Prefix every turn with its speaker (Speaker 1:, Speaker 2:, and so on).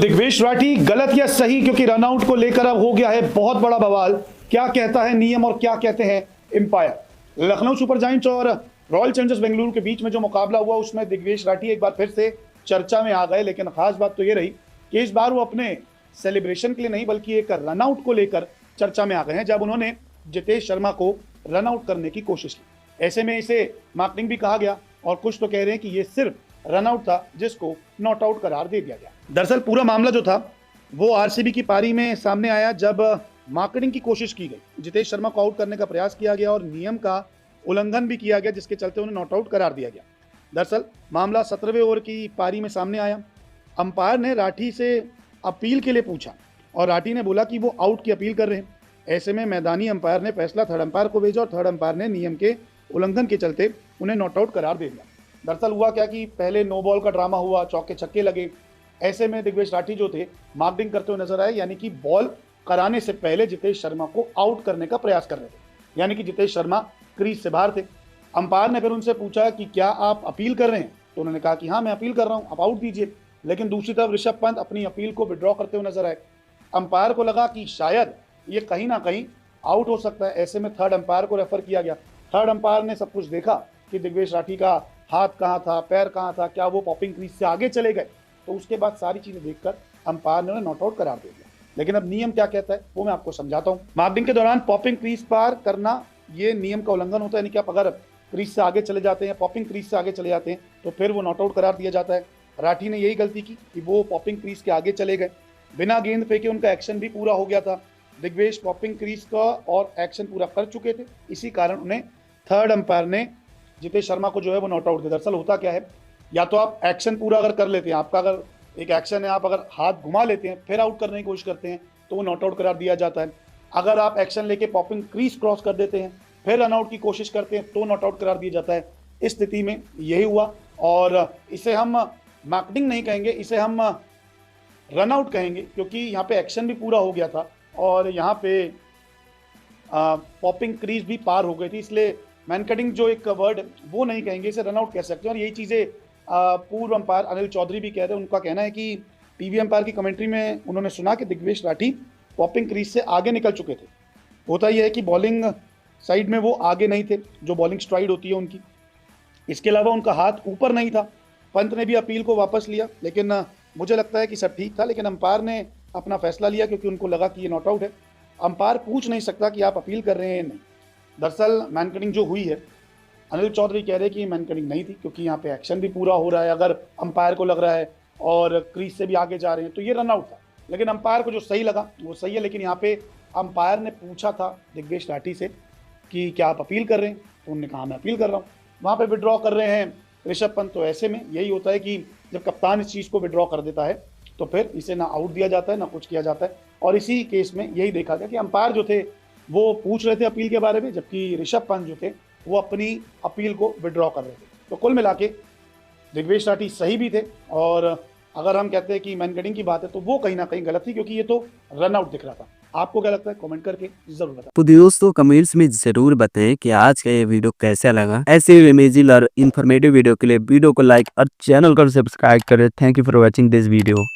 Speaker 1: दिग्वेश राठी गलत या सही, क्योंकि रनआउट को लेकर अब हो गया है बहुत बड़ा बवाल। क्या कहता है नियम और क्या कहते हैं एम्पायर। लखनऊ सुपर जायंट्स और रॉयल चैलेंजर्स बेंगलुरु के बीच में जो मुकाबला हुआ उसमें दिग्वेश राठी एक बार फिर से चर्चा में आ गए, लेकिन खास बात तो ये रही कि इस बार वो अपने सेलिब्रेशन के लिए नहीं बल्कि एक रनआउट को लेकर चर्चा में आ गए हैं, जब उन्होंने जितेश शर्मा को रनआउट करने की कोशिश की। ऐसे में इसे मार्किंग भी कहा गया और कुछ तो कह रहे हैं कि ये सिर्फ रनआउट था जिसको नॉट आउट करार दे दिया गया। दरअसल पूरा मामला जो था वो आरसीबी की पारी में सामने आया, जब मार्केटिंग की कोशिश की गई, जितेश शर्मा को आउट करने का प्रयास किया गया और नियम का उल्लंघन भी किया गया, जिसके चलते उन्हें नॉट आउट करार दिया गया। दरअसल मामला 17वें ओवर की पारी में सामने आया। अंपायर ने राठी से अपील के लिए पूछा और राठी ने बोला कि वो आउट की अपील कर रहे हैं। ऐसे में मैदानी अंपायर ने फैसला थर्ड अंपायर को भेजा और थर्ड अंपायर ने नियम के उल्लंघन के चलते उन्हें नॉट आउट करार दे दिया। दरअसल हुआ क्या कि पहले नो बॉल का ड्रामा हुआ, चौके छक्के लगे। ऐसे में दिग्वेश राठी जो थे मार्किंग करते हुए नजर आए, यानी कि बॉल कराने से पहले जितेश शर्मा को आउट करने का प्रयास कर रहे थे, यानी कि जितेश शर्मा क्रीज से बाहर थे। अंपायर ने फिर उनसे पूछा कि क्या आप अपील कर रहे हैं, तो उन्होंने कहा कि हाँ मैं अपील कर रहा हूँ, आप आउट दीजिए। लेकिन दूसरी तरफ ऋषभ पंत अपनी अपील को विड्रॉ करते हुए नजर आए। अंपायर को लगा कि शायद ये कहीं ना कहीं आउट हो सकता है। ऐसे में थर्ड अंपायर को रेफर किया गया। थर्ड अंपायर ने सब कुछ देखा कि दिग्वेश राठी का हाथ कहाँ था, पैर कहाँ था, क्या वो पॉपिंग क्रीज से आगे चले गए, तो उसके बाद सारी चीजें देखकर अंपायर ने नॉट आउट करार दे दिया। लेकिन अब नियम क्या कहता है वो मैं आपको समझाता हूँ। मार्किंग के दौरान पॉपिंग क्रीज पार करना ये नियम का उल्लंघन होता है, यानी कि आप अगर क्रीज से आगे चले जाते हैं, पॉपिंग क्रीज से आगे चले जाते हैं, तो फिर वो नॉट आउट करार दिया जाता है। राठी ने यही गलती की कि वो पॉपिंग क्रीज के आगे चले गए, बिना गेंद फेंके उनका एक्शन भी पूरा हो गया था। दिग्वेश पॉपिंग क्रीज का और एक्शन पूरा कर चुके थे, इसी कारण उन्हें थर्ड अंपायर ने जितेश शर्मा को जो है वो नॉट आउट दिया। दरअसल होता क्या है, या तो आप एक्शन पूरा अगर कर लेते हैं, आपका अगर एक एक्शन है, आप अगर हाथ घुमा लेते हैं फिर आउट करने की कोशिश करते हैं तो वो नॉट आउट करार दिया जाता है। अगर आप एक्शन लेके पॉपिंग क्रीज क्रॉस कर देते हैं फिर रन आउट की कोशिश करते हैं तो नॉट आउट करार दिया जाता है। इस स्थिति में यही हुआ और इसे हम मार्केटिंग नहीं कहेंगे, इसे हम रन आउट कहेंगे, क्योंकि यहाँ पे एक्शन भी पूरा हो गया था और यहाँ पे पॉपिंग क्रीज भी पार हो गई थी, इसलिए मैन कटिंग जो एक वर्ड वो नहीं कहेंगे, इसे रन आउट कह सकते हैं। और यही चीज़ें पूर्व अंपायर अनिल चौधरी भी कह रहे हैं। उनका कहना है कि टीवी अंपायर की कमेंट्री में उन्होंने सुना कि दिग्वेश राठी पॉपिंग क्रीज से आगे निकल चुके थे। होता यह है कि बॉलिंग साइड में वो आगे नहीं थे, जो बॉलिंग स्ट्राइड होती है उनकी। इसके अलावा उनका हाथ ऊपर नहीं था। पंत ने भी अपील को वापस लिया, लेकिन मुझे लगता है कि सब ठीक था, लेकिन अंपायर ने अपना फैसला लिया क्योंकि उनको लगा कि ये नॉट आउट है। अंपायर पूछ नहीं सकता कि आप अपील कर रहे हैं या नहीं। दरअसल मैन कटिंग जो हुई है, अनिल चौधरी कह रहे हैं कि मैन कटिंग नहीं थी, क्योंकि यहाँ पे एक्शन भी पूरा हो रहा है। अगर अंपायर को लग रहा है और क्रीज से भी आगे जा रहे हैं तो ये रन आउट था, लेकिन अंपायर को जो सही लगा वो सही है। लेकिन यहाँ पे अंपायर ने पूछा था दिग्वेश राठी से कि क्या आप अपील कर रहे हैं, तो उन्होंने कहा मैं अपील कर रहा हूँ। वहाँ पे विड्रॉ कर रहे हैं ऋषभ पंत। तो ऐसे में यही होता है कि जब कप्तान इस चीज़ को विड्रॉ कर देता है तो फिर इसे ना आउट दिया जाता है ना कुछ किया जाता है। और इसी केस में यही देखा गया कि अंपायर जो थे वो पूछ रहे थे अपील के बारे में, जबकि ऋषभ पंत जो थे वो अपनी अपील को विड्रॉ कर रहे थे। तो कुल मिला के दिग्वेश राठी सही भी थे, और अगर हम कहते हैं कि मैन कटिंग की बात है तो वो कहीं ना कहीं गलत थी, क्योंकि ये तो रन आउट दिख रहा था। आपको क्या लगता है कमेंट करके जरूर बताएं।
Speaker 2: तो दोस्तों कमेंट्स में जरूर बताएं कि आज का ये वीडियो कैसा लगा। ऐसे इमेजिंग और इन्फॉर्मेटिव वीडियो के लिए वीडियो को लाइक और चैनल को सब्सक्राइब करें। Thank you for watching this video.